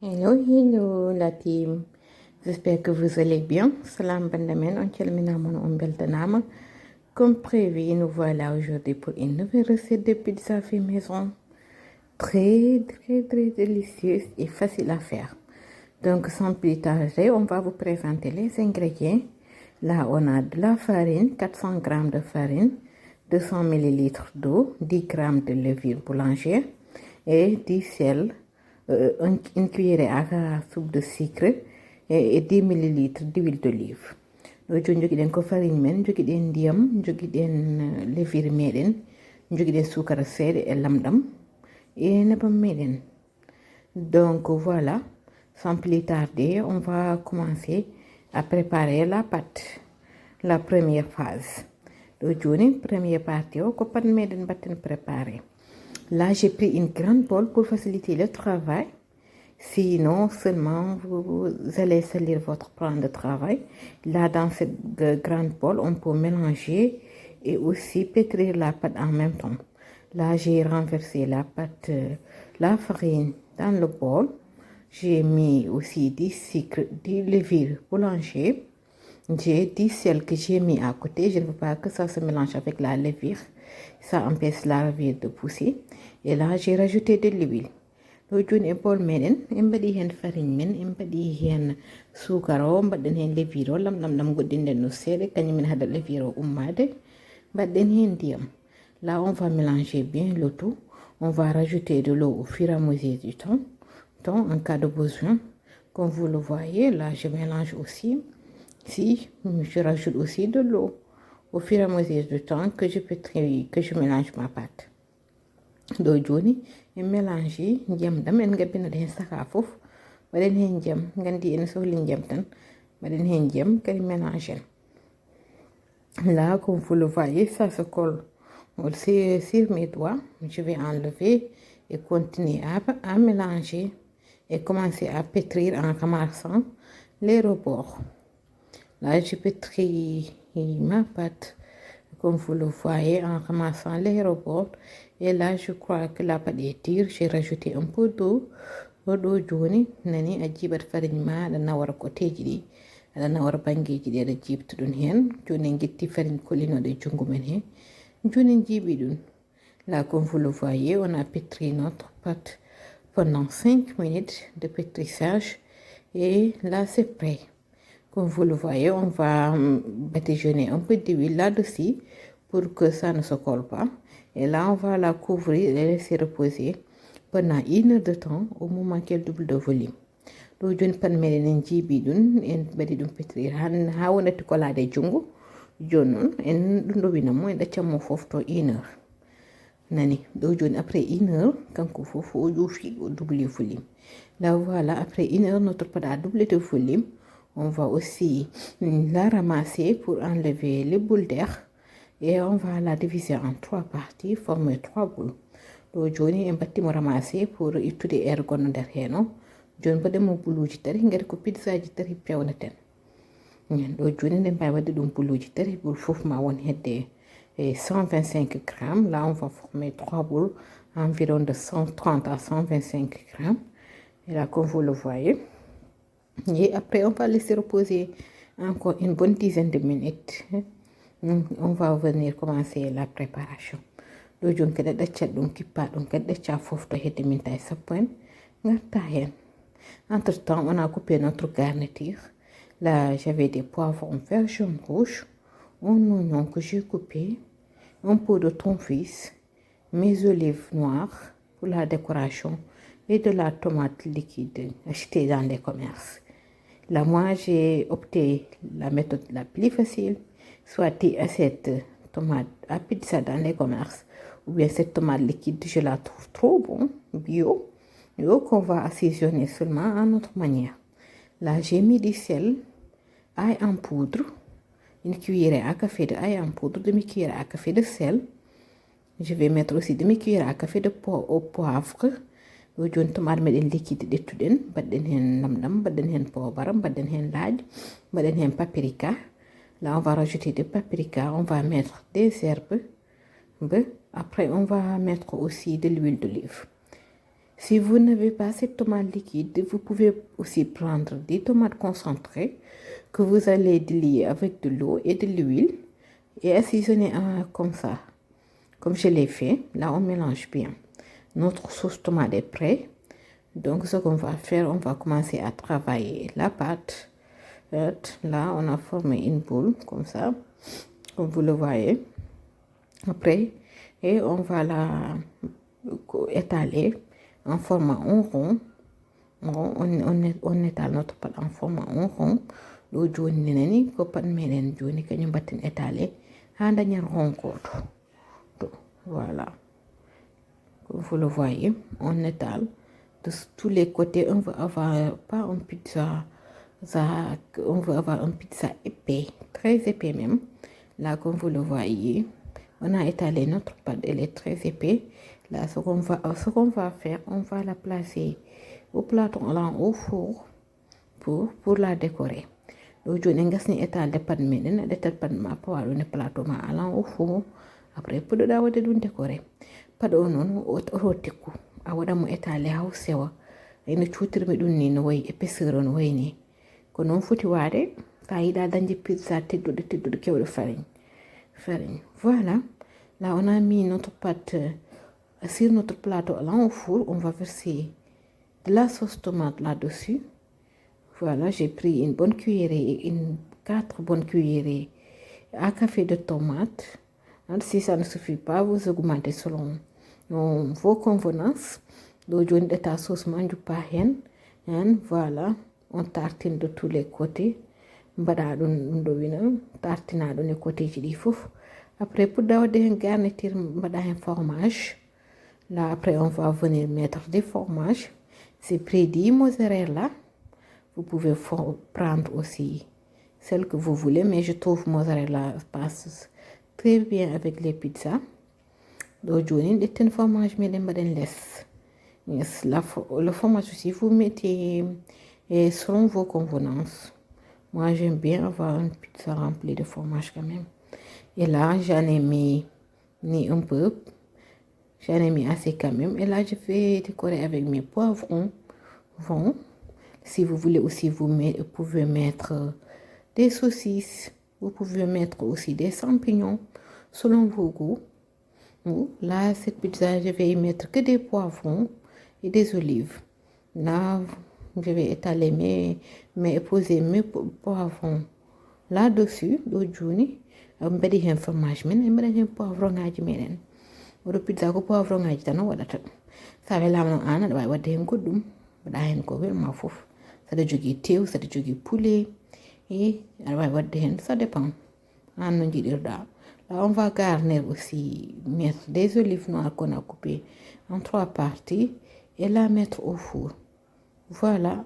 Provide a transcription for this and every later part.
Hello, hello la team. J'espère que vous allez bien. Salam bandamen, on calminamon on beltanama. Comme prévu, nous voilà aujourd'hui pour une nouvelle recette de pizza fait maison. Très, très, très délicieuse et facile à faire. Donc, sans plus tarder, on va vous présenter les ingrédients. Là, on a de la farine, 400 g de farine, 200 ml d'eau, 10 g de levure boulangère et du sel, une cuillère à soupe de sucre et 10 ml d'huile d'olive. ɗo joni jogiɗen ko farine men, jogiɗen ndiyam, jogiɗen levure meɗen, jogiɗen sukara seeɗa e lamɗam et nebam meɗen. Donc voilà, sans plus tarder, on va commencer à préparer la pâte. La première phase. ɗo joni première partie o ko pâte meɗen batten préparer. Là, j'ai pris une grande bolle pour faciliter le travail. Sinon, seulement, vous allez salir votre plan de travail. Là, dans cette grande bolle, on peut mélanger et aussi pétrir la pâte en même temps. Là, j'ai renversé la pâte, la farine dans le bol. J'ai mis aussi du sucre, du levure boulanger. J'ai du sel que j'ai mis à côté. Je ne veux pas que ça se mélange avec la levure. Ça empêche la levure de pousser. Et là, j'ai rajouté de l'huile. ɗo joni e bol meɗen en mbaɗi hen farine men, en mbaɗi hen sukar o, mbaɗɗen hen levure o, lamɗam ɗam goɗɗinden no seeɗa kañumen haɗa levure o ummade, mbaɗɗen hen ndiyam. Là, on va mélanger bien le tout. On va rajouter de l'eau au fur et à mesure du temps, en cas de besoin. Comme vous le voyez, là, je mélange aussi. Si, je rajoute aussi de l'eau au fur et à mesure du temps que je mélange ma pâte. ɗo joni en mélange ndiyam ɗam en gabbinoɗo hen saka foof waɗen hen ndiyam gandi en sohli ndiyam tan waɗen hen ndiyam kadi mélange en. Là, comme vous le voyez, ça se colle sur mes doigts. Je vais enlever et continuer à mélanger et commencer à pétrir en ramassant les rebords. Là, je pétris ma pâte comme vous le voyez en ramassant les rebords. Et là, je crois que la pâte est dure. J'ai rajouté un peu d'eau. ɗo joni nani a jiiɓat farine ma aɗa nawara koteji ɗi, aɗa nawara bangeji ɗi aɗa jiibta ɗum hen. Joni en guetti farine kolinoɗo e jungo men he. Joni en jiiɓi ɗum. Là, comme vous le voyez, on a pétri notre pâte pendant 5 minutes de pétrissage. Et là, c'est prêt. Comme vous le voyez, on va badigeonner un peu d'huile là-dessus pour que ça ne se colle pas. Et là, on va la couvrir et laisser reposer pendant 1 heure de temps au moment qu'elle double de volume. ɗo joni pan meɗen en jiibi ɗum en mbaɗi ɗum pétrir ha wonati kolade jungo. Joni noon en ɗum ɗo winamo en ɗaccanmo foof to 1 heure. Nani ɗo joni après 1 heure kanko foof o ƴuufi o doubli volume. Là voilà, après 1 heure notre pâte a doublé de volume. On va aussi la ramasser pour enlever les boules d'air. Et on va la diviser en 3 parties, former 3 boules. ɗo joni en battimo ramasser pour ittude air gonno nder hen o. Joni mbaɗenmo buluji 3 gari ko pizza ji 3 pewneten. ɗo joni nden mbawi wadde ɗum buluji 3 boule foof ma won hedde 125 g. Là, on va former 3 boules environ de 130 à 125 g. Et là, comme vous le voyez. Et après, on va laisser reposer encore une bonne dizaine de minutes. On va venir commencer la préparation. ɗo joni kadi ɗaccat ɗum kippa ɗum kadi ɗacca foof to hedde mintaji sappo en garta hen. Entre temps, on a coupé notre garniture. Là, j'avais des poivrons verts, jaune, rouge, un oignon que j'ai coupé, un peu de thon fils, mes olives noires pour la décoration et de la tomate liquide achetée dans les commerces. Là, moi, j'ai opté la méthode la plus facile, soit tu achètes tomate à pizza dans les commerces, ou bien cette tomate liquide, je la trouve trop bon, bio, qu'on va assaisonner seulement à notre manière. Là, j'ai mis du sel, ail en poudre, une cuillère à café de ail en poudre, demi-cuillère à café de sel. Je vais mettre aussi demi-cuillère à café de poivre. ɗo joni tomate meɗen liquide ɗettuɗen mbaɗɗen hen lamɗam, mbaɗɗen hen poivre, mbaɗɗen hen laaj, mbaɗɗen hen paprika. Là, on va rajouter des paprikas, on va mettre des herbes. Après, on va mettre aussi de l'huile d'olive. Si vous n'avez pas cette tomate liquide, vous pouvez aussi prendre des tomates concentrées que vous allez lier avec de l'eau et de l'huile et assaisonner comme ça. Comme je l'ai fait, là on mélange bien. Notre sauce tomate est prête. Donc ce qu'on va faire, on va commencer à travailler la pâte. Là, on a formé une boule comme ça, comme vous le voyez. Après, et on va la étaler en format rond. On étale notre pâte en format rond. Lo joni neni ko pat meden joni kanyum batten étaler ha dañan rond goto. Voilà. Comme vous le voyez, on étale de tous les côtés. On veut avoir pas une pizza, on veut avoir une pizza épais, très épais même. Là, comme vous le voyez, on a étalé notre pâte, elle est très épais. Là, ce qu'on va faire, on va la placer au plateau là au four pour la décorer. Donc, je vais étaler pâte menen, étaler pâte ma pour le plateau ma allant au four. Après, pour le décorer. Pâte au non, au rotiku. Awada mo étaler haw sewa. Ene cuutirmi ɗum ni no wayi épaisseur no wayi ni ko noon foti waade sa yiɗa dañde pizza tedduɗe kewɗe farine. Voilà, là on a mis notre pâte sur notre plateau là au four. On va verser de la sauce tomate là-dessus. Voilà, j'ai pris une bonne cuillerée, 4 bonnes cuillerées à café de tomate. Alors, si ça ne suffit pas, vous augmentez selon vos convenances. Donc, je vais la sauce manju pas hen. Voilà, on tartine de tous les côtés. Tartina de les côtés du fouf. Après, pour garniture, un fromage. Là, après, on va venir mettre des fromages. C'est prédit mozzarella. Vous pouvez prendre aussi celle que vous voulez, mais je trouve mozzarella passe très bien avec les pizzas. Donc, je vais mettre un fromage, mais je vais laisser. Yes, le fromage aussi, vous mettez selon vos convenances. Moi, j'aime bien avoir une pizza remplie de fromage quand même. Et là, j'en ai mis un peu. J'en ai mis assez quand même. Et là, je vais décorer avec mes poivrons. Bon. Si vous voulez aussi, vous pouvez mettre des saucisses. Vous pouvez mettre aussi des champignons selon vos goûts. Là, cette pizza, je vais y mettre que des poivrons et des olives. Là, je vais étaler poser mes poivrons là-dessus. D'aujourd'hui, je vais un fromage, mais je vais un poivron à jimenen. Ou pizza ko poivron à jitano wadata. Ça va la main ana da wadde en goddum. Bada hen ko wel ma fof. Ça de jogi tew, ça de jogi poulet et ala wadde hen, ça dépend. An no jidirda. Là, on va garnir aussi, mettre des olives noires qu'on a coupées en 3 parties et la mettre au four. Voilà,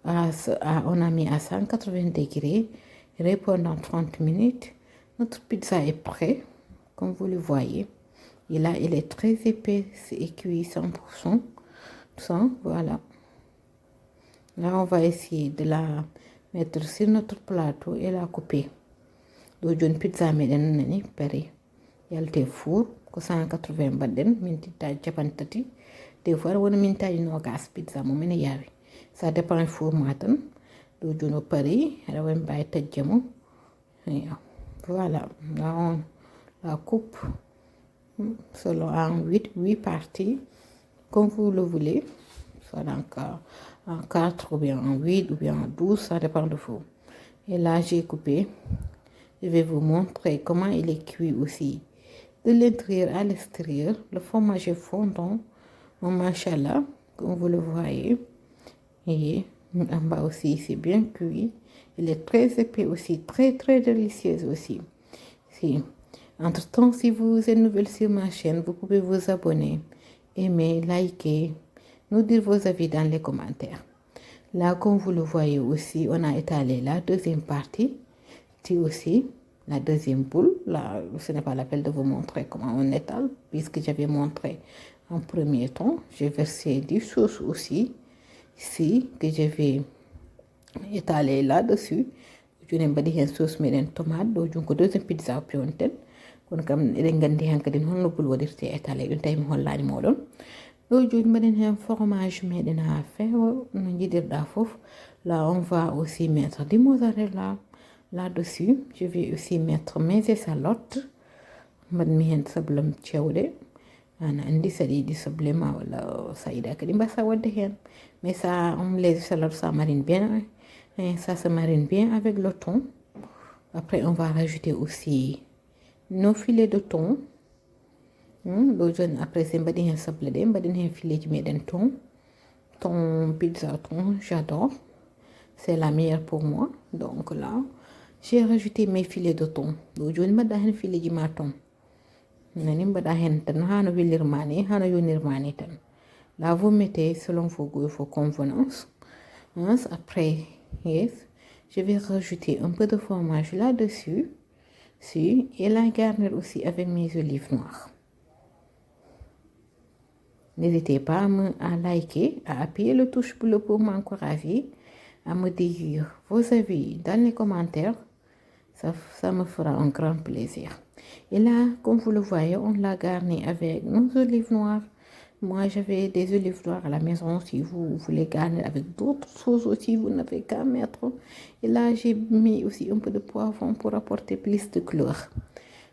on a mis à 180 degrés, pendant 30 minutes. Notre pizza est prête, comme vous le voyez. Et là, il est très épaisse et cuit 100%. Voilà. Là, on va essayer de la mettre sur notre plateau et la couper. Donc, une pizza meden nani pari yalte four ko 180 badden minti ta japantati des fois wona minta no gas pizza mo mena yawi ça dépend four matan do jono pari ala wen bay tajjamo. Voilà, là on la coupe selon en 8 parties comme vous le voulez, soit en 4 ou bien en 8 ou bien en 12, ça dépend de vous. Et là j'ai coupé. Je vais vous montrer comment il est cuit aussi. De l'intérieur à l'extérieur, le fromage est fondant. Machallah, comme vous le voyez. Et en bas aussi, c'est bien cuit. Il est très épais aussi, très très délicieux aussi. Entre-temps, si vous êtes nouvelle sur ma chaîne, vous pouvez vous abonner, aimer, liker, nous dire vos avis dans les commentaires. Là, comme vous le voyez aussi, on a étalé la deuxième partie. Aussi la deuxième boule. Là, ce n'est pas la peine de vous montrer comment on étale, puisque j'avais montré en premier temps. J'ai versé du sauce aussi, ici, que je vais étaler là-dessus. Je n'ai pas dit une sauce, mais une tomate. Donc, j'ai deuxième pizza au piontel. Kon kam eɗen gandi hankadi holno bul waɗirte étalé ɗum tawi mi hollani moɗon. Aujourd'hui, un fromage mais à faire, là, on va aussi mettre du mozzarella là-dessus. Je vais aussi mettre mes échalotes. Je sablam chawde ana andi sadi di sablema wala saïda kadi mbassa wadde hen mais ça les échalotes ça marine bien et ça se marine bien avec le thon. Après on va rajouter aussi nos filets de thon. Après c'est mbadi hen sablé de mbadi hen filet ci meden thon pizza thon j'adore, c'est la meilleure pour moi. Donc là j'ai rajouté mes filets de thon do joni mbada hen filet ji ma thon nani mbaɗa hen tan hano welirmani hano yonirmani tan. Là vous mettez selon vos convenances. Après yes, je vais rajouter un peu de fromage là-dessus et la garnir aussi avec mes olives noires. N'hésitez pas à liker, à appuyer le touche bleue pour m'encourager, à me dire vos avis dans les commentaires. Ça me fera un grand plaisir. Et là, comme vous le voyez, on l'a garni avec nos olives noires. Moi, j'avais des olives noires à la maison. Si vous voulez garnir avec d'autres choses aussi, vous n'avez qu'à mettre. Et là, j'ai mis aussi un peu de poivron pour apporter plus de couleur.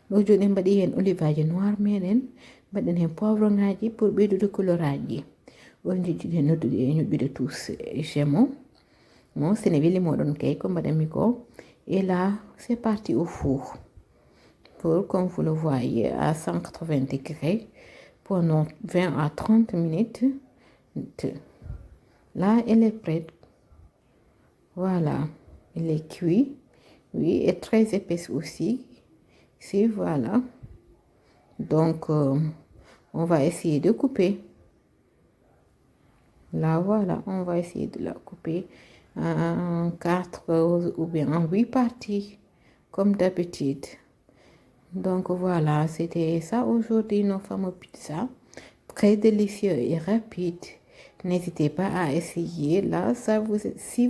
Donc, je vais mettre un olivage noir, mais je vais un poivron pour bédu de couleur. On dit que nous de tous gémeaux. Moi, c'est une ville moderne comme madame Miko. Et là, c'est parti au four. Comme vous le voyez, à 180 degrés pendant 20 à 30 minutes. Là, elle est prête. Voilà, elle est cuite. Oui, et très épaisse aussi. Si, voilà. Donc, on va essayer de couper. Là, voilà, on va essayer de la couper en 4 ou bien en 8 parties, comme d'habitude. Donc voilà, c'était ça aujourd'hui, nos fameux pizzas. Très délicieux et rapide. N'hésitez pas à essayer. Là, ça vous... Si